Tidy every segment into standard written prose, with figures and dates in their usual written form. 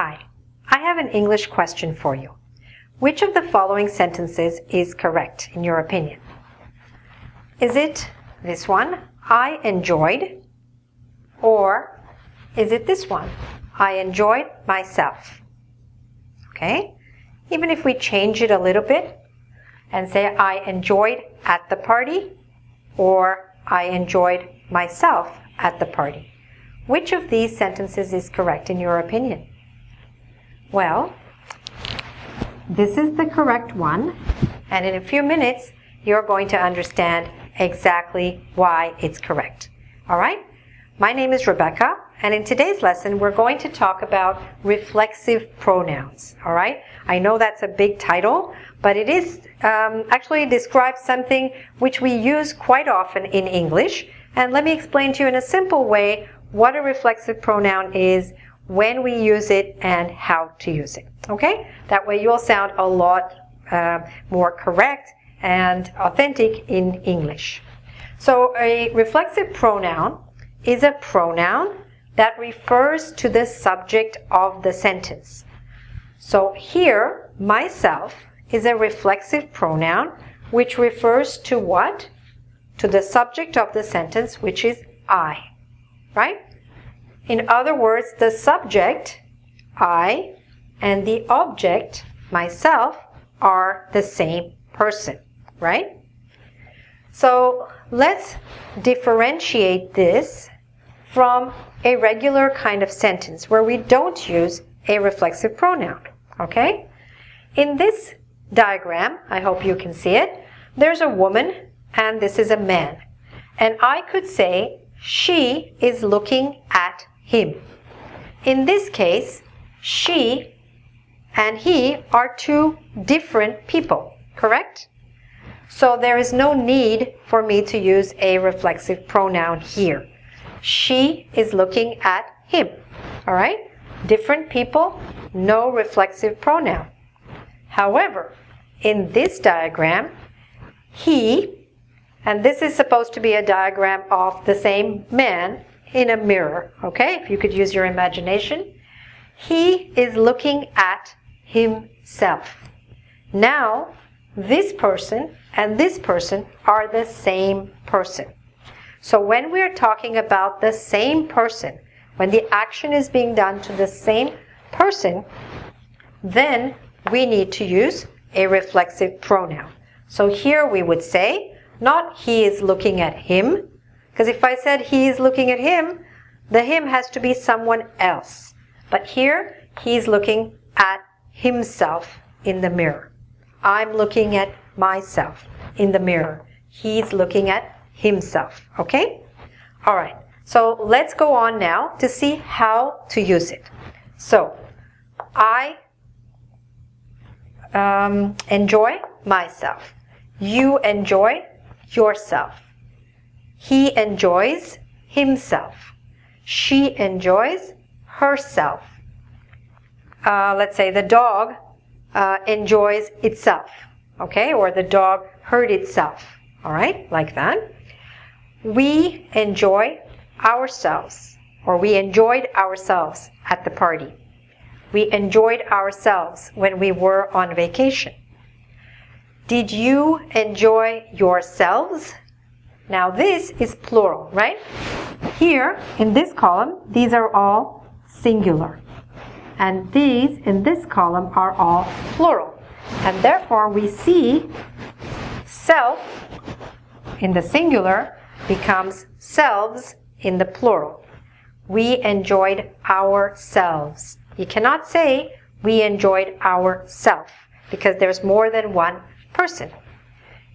Hi, I have an English question for you. Which of the following sentences is correct in your opinion? Is it this one, I enjoyed? Or is it this one, I enjoyed myself? Okay? Even if we change it a little bit and say I enjoyed at the party or I enjoyed myself at the party. Which of these sentences is correct in your opinion? Well, this is the correct one, and in a few minutes you're going to understand exactly why it's correct. All right? My name is Rebecca, and in today's lesson we're going to talk about reflexive pronouns. All right? I know that's a big title, but it is actually describes something which we use quite often in English. And let me explain to you in a simple way what a reflexive pronoun is, when we use it, and how to use it. Okay? That way you'll sound a lot more correct and authentic in English. So a reflexive pronoun is a pronoun that refers to the subject of the sentence. So here, myself is a reflexive pronoun which refers to what? To the subject of the sentence, which is I. Right? In other words, the subject, I, and the object, myself, are the same person, right? So let's differentiate this from a regular kind of sentence where we don't use a reflexive pronoun, okay? In this diagram, I hope you can see it, there's a woman and this is a man. And I could say, she is looking at him. In this case, she and he are two different people, correct? So there is no need for me to use a reflexive pronoun here. She is looking at him, all right? Different people, no reflexive pronoun. However, in this diagram, he, and this is supposed to be a diagram of the same man in a mirror, okay? If you could use your imagination. He is looking at himself. Now, this person and this person are the same person. So when we're talking about the same person, when the action is being done to the same person, then we need to use a reflexive pronoun. So here we would say, not he is looking at him, because if I said he is looking at him, the him has to be someone else. But here, he's looking at himself in the mirror. I'm looking at myself in the mirror. He's looking at himself. Okay? All right. So let's go on now to see how to use it. So, I enjoy myself. You enjoy yourself. He enjoys himself. She enjoys herself. Let's say the dog enjoys itself. Okay? Or the dog hurt itself. All right? Like that. We enjoy ourselves. Or we enjoyed ourselves at the party. We enjoyed ourselves when we were on vacation. Did you enjoy yourselves? Now this is plural, right? Here, in this column, these are all singular. And these, in this column, are all plural. And therefore, we see self in the singular becomes selves in the plural. We enjoyed ourselves. You cannot say we enjoyed ourself because there's more than one person.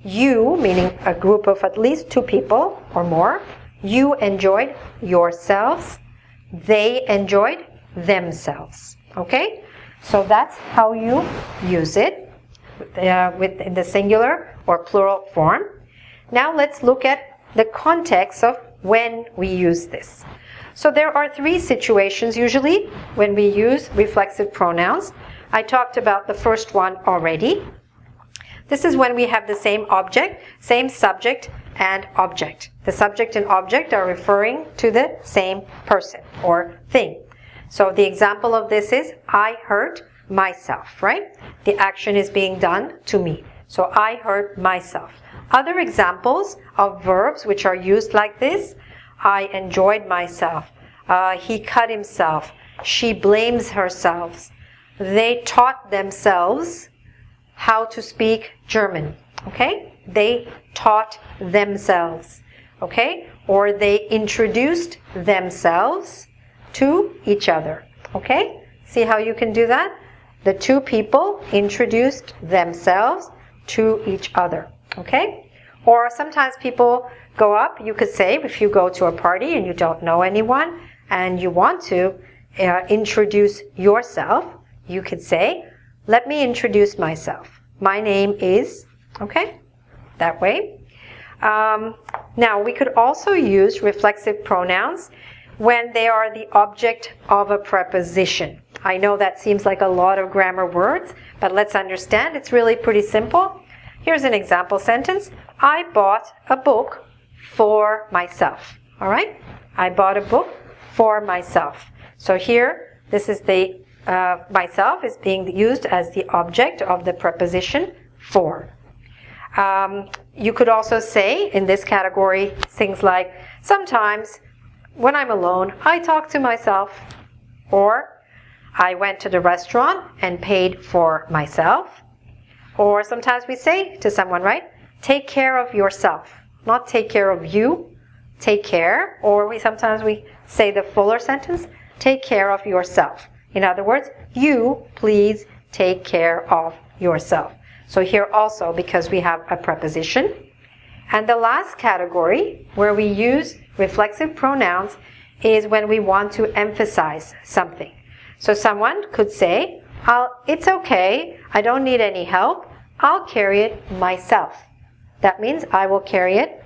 You, meaning a group of at least two people or more, you enjoyed yourselves. They enjoyed themselves. Okay? So that's how you use it in the singular or plural form. Now let's look at the context of when we use this. So there are three situations usually when we use reflexive pronouns. I talked about the first one already. This is when we have the same object, same subject, and object. The subject and object are referring to the same person or thing. So the example of this is I hurt myself, right? The action is being done to me. So I hurt myself. Other examples of verbs which are used like this: I enjoyed myself. He cut himself. She blames herself. They taught themselves how to speak German. Okay? They taught themselves. Okay? Or they introduced themselves to each other. Okay? See how you can do that? The two people introduced themselves to each other. Okay? Or sometimes people go up, you could say, if you go to a party and you don't know anyone and you want to introduce yourself, you could say, let me introduce myself. My name is, okay? That way. Now, we could also use reflexive pronouns when they are the object of a preposition. I know that seems like a lot of grammar words, but let's understand it's really pretty simple. Here's an example sentence. I bought a book for myself. All right? I bought a book for myself. So here, this is the myself is being used as the object of the preposition for. You could also say in this category things like, sometimes when I'm alone, I talk to myself. Or I went to the restaurant and paid for myself. Or sometimes we say to someone, right, take care of yourself. Not take care of you, take care. Or sometimes we say the fuller sentence, take care of yourself. In other words, you please take care of yourself. So here also, because we have a preposition. And the last category where we use reflexive pronouns is when we want to emphasize something. So someone could say, it's okay, I don't need any help, I'll carry it myself. That means I will carry it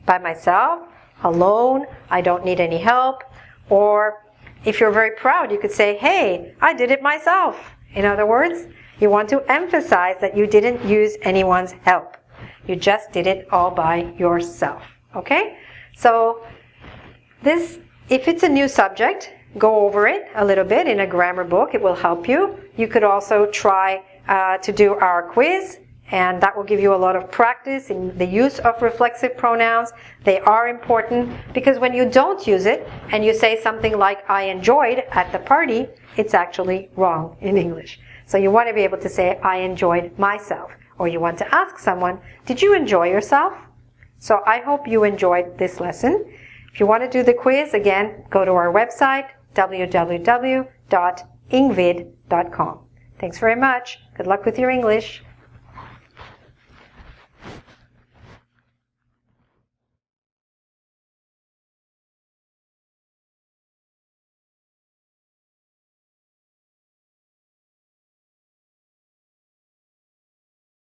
by myself, alone, I don't need any help. Or if you're very proud, you could say, hey, I did it myself. In other words, you want to emphasize that you didn't use anyone's help. You just did it all by yourself. Okay? So this, if it's a new subject, go over it a little bit in a grammar book. It will help you. You could also try to do our quiz, and that will give you a lot of practice in the use of reflexive pronouns. They are important because when you don't use it and you say something like I enjoyed at the party, it's actually wrong in English. So you want to be able to say I enjoyed myself, or you want to ask someone, did you enjoy yourself? So I hope you enjoyed this lesson. If you want to do the quiz, again, go to our website, www.ingvid.com. Thanks very much. Good luck with your English.